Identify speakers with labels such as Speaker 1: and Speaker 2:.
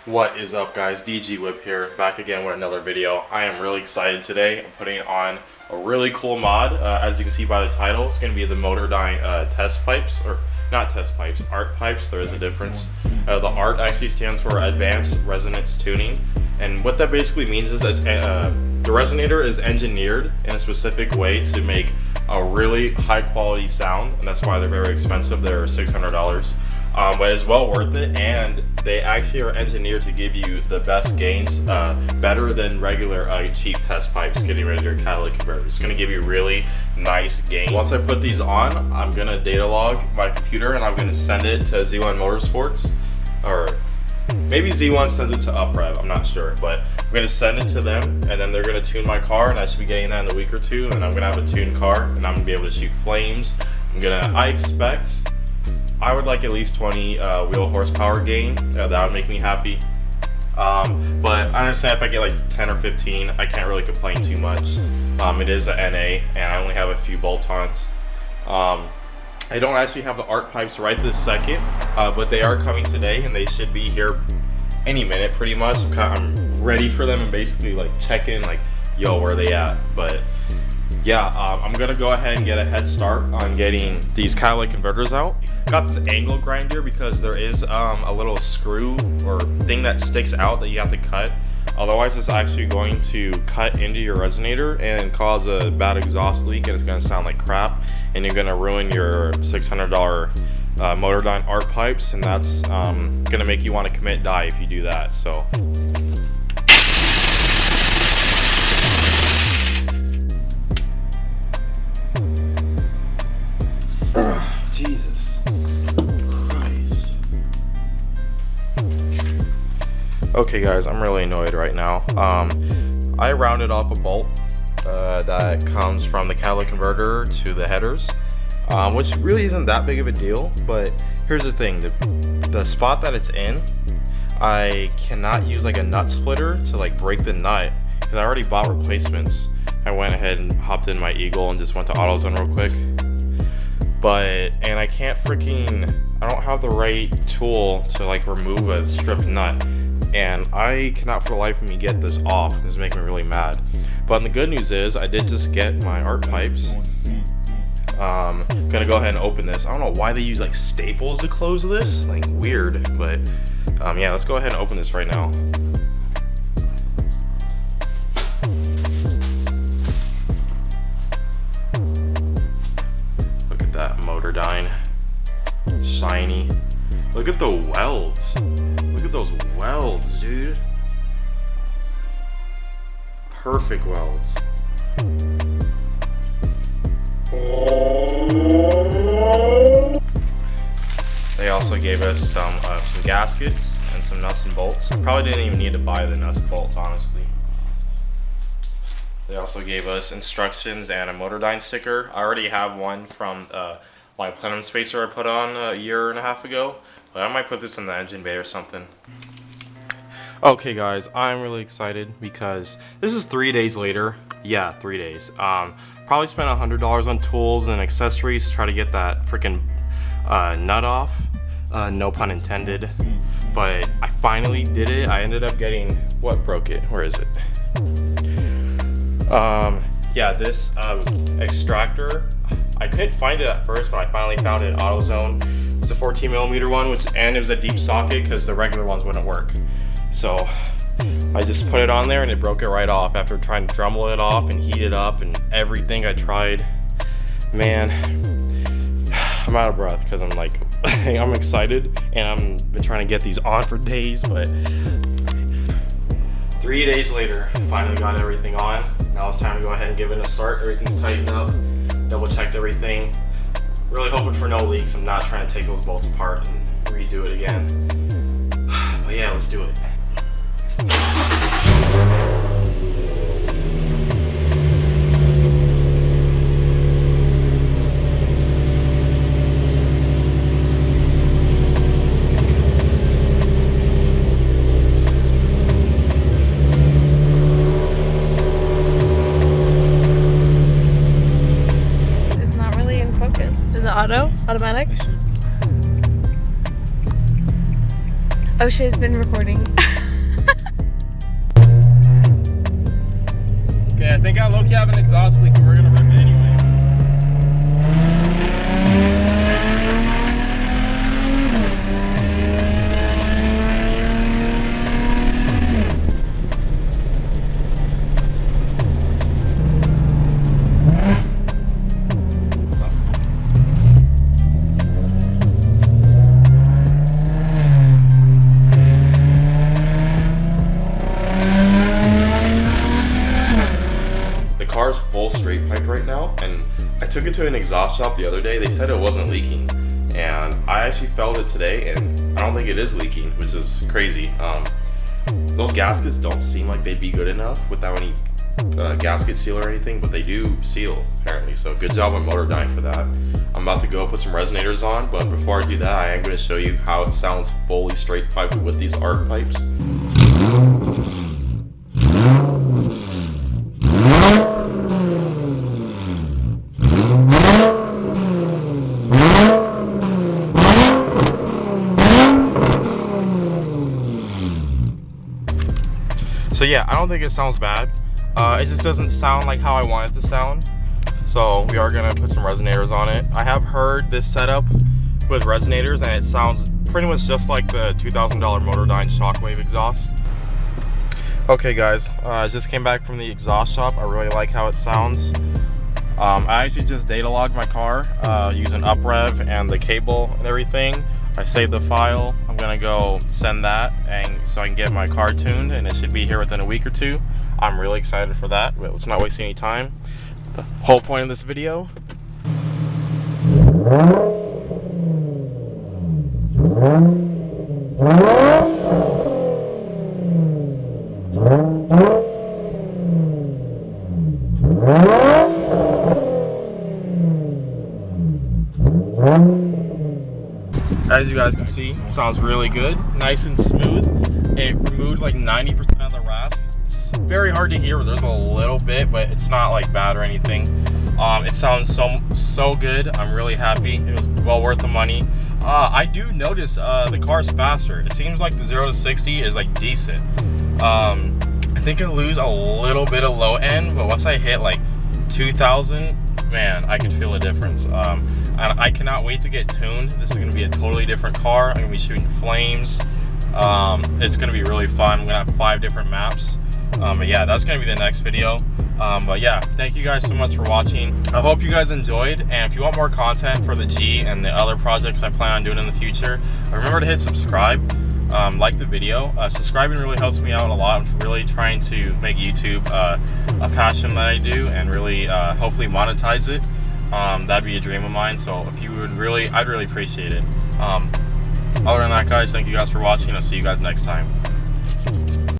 Speaker 1: What is up, guys? DG Whip here, back again with another video. I am really excited today. I'm putting on a really cool mod. As you can see by the title, it's going to be the Motordyne test pipes, or not test pipes, art pipes. There is a difference. The art actually stands for Advanced Resonance Tuning, and what that basically means is the resonator is engineered in a specific way to make a really high quality sound, and that's why they're very expensive. They're $600. But it's well worth it, and they actually are engineered to give you the best gains, better than regular cheap test pipes getting rid of your catalytic converter. It's going to give you really nice gains. Once I put these on, I'm going to data log my computer and I'm going to send it to Z1 Motorsports, or maybe Z1 sends it to UpRev, I'm not sure, but I'm going to send it to them, and then they're going to tune my car, and I should be getting that in a week or two, and I'm going to have a tuned car, and I'm going to be able to shoot flames. I expect I would like at least 20 wheel horsepower gain. That would make me happy. But I understand if I get like 10 or 15, I can't really complain too much. It is a NA, and I only have a few bolt-ons. I don't actually have the art pipes right this second, but they are coming today, and they should be here any minute pretty much. I'm ready for them and basically like check in, like, yo, where are they at? But yeah, I'm gonna go ahead and get a head start on getting these catalytic converters out. Got this angle grinder because there is a little screw or thing that sticks out that you have to cut. Otherwise, it's actually going to cut into your resonator and cause a bad exhaust leak, and it's gonna sound like crap, and you're gonna ruin your $600 Motordyne art pipes, and that's gonna make you want to commit die if you do that. So Jesus Christ. Okay guys, I'm really annoyed right now. I rounded off a bolt that comes from the catalytic converter to the headers, which really isn't that big of a deal, but here's the thing, the spot that it's in, I cannot use like a nut splitter to like break the nut, because I already bought replacements. I went ahead and hopped in my Eagle and just went to AutoZone real quick. And I can't I don't have the right tool to like remove a stripped nut, and I cannot for the life of me get this off. This is making me really mad. But the good news is I did just get my art pipes. Gonna go ahead and open this. I don't know why they use like staples to close this, like weird, but yeah, let's go ahead and open this right now. Motordyne, shiny. Look at the welds. Look at those welds, dude. Perfect welds. They also gave us some gaskets and some nuts and bolts. I probably didn't even need to buy the nuts and bolts, honestly. They also gave us instructions and a Motordyne sticker. I already have one from my plenum spacer I put on a year and a half ago, but I might put this in the engine bay or something. Okay guys, I'm really excited because this is 3 days later. Yeah, 3 days. Probably spent $100 on tools and accessories to try to get that freaking nut off. No pun intended. But I finally did it. I ended up getting, what broke it? Where is it? Yeah, this extractor, I couldn't find it at first, but I finally found it at AutoZone. It's a 14mm one, and it was a deep socket because the regular ones wouldn't work. So I just put it on there and it broke it right off after trying to Dremel it off and heat it up and everything I tried. Man, I'm out of breath because I'm like, I'm excited, and I've been trying to get these on for days, but 3 days later, finally got everything on. Now it's time to go ahead and give it a start. Everything's tightened up, double checked everything. Really hoping for no leaks. I'm not trying to take those bolts apart and redo it again. But yeah, let's do it.
Speaker 2: Automatic? Oh shit, it's been recording.
Speaker 1: Okay, I think I low-key have an exhaust leak, but we're gonna rip it anyway. Car's full straight pipe right now, and I took it to an exhaust shop the other day. They said it wasn't leaking, and I actually felt it today, and I don't think it is leaking, which is crazy. Those gaskets don't seem like they'd be good enough without any gasket seal or anything, but they do seal apparently, so good job on Motordyne for that. I'm about to go put some resonators on, but before I do that, I am going to show you how it sounds fully straight piped with these art pipes. So yeah, I don't think it sounds bad. It just doesn't sound like how I want it to sound. So we are gonna put some resonators on it. I have heard this setup with resonators and it sounds pretty much just like the $2,000 Motordyne Shockwave exhaust. Okay guys, I just came back from the exhaust shop. I really like how it sounds. I actually just data logged my car using UpRev and the cable and everything. I saved the file. I'm gonna go send that and so I can get my car tuned, and it should be here within a week or two. I'm really excited for that, but let's not waste any time. The whole point of this video. As you guys can see, it sounds really good, nice and smooth. It removed like 90% of the rasp. It's very hard to hear, there's a little bit, but it's not like bad or anything. It sounds so good. I'm really happy. It was well worth the money. I do notice the car's faster. It seems like the 0 to 60 is like decent. I think I lose a little bit of low end, but once I hit like 2,000, man, I can feel a difference. And I cannot wait to get tuned. This is gonna be a totally different car. I'm gonna be shooting flames. It's gonna be really fun. I'm gonna have 5 different maps. But yeah, that's gonna be the next video. But yeah, thank you guys so much for watching. I hope you guys enjoyed, and if you want more content for the G and the other projects I plan on doing in the future, remember to hit subscribe, like the video. Subscribing really helps me out a lot. I'm really trying to make YouTube a passion that I do, and really hopefully monetize it. That'd be a dream of mine, so if you would I'd really appreciate it. Other than that guys, thank you guys for watching. I'll see you guys next time.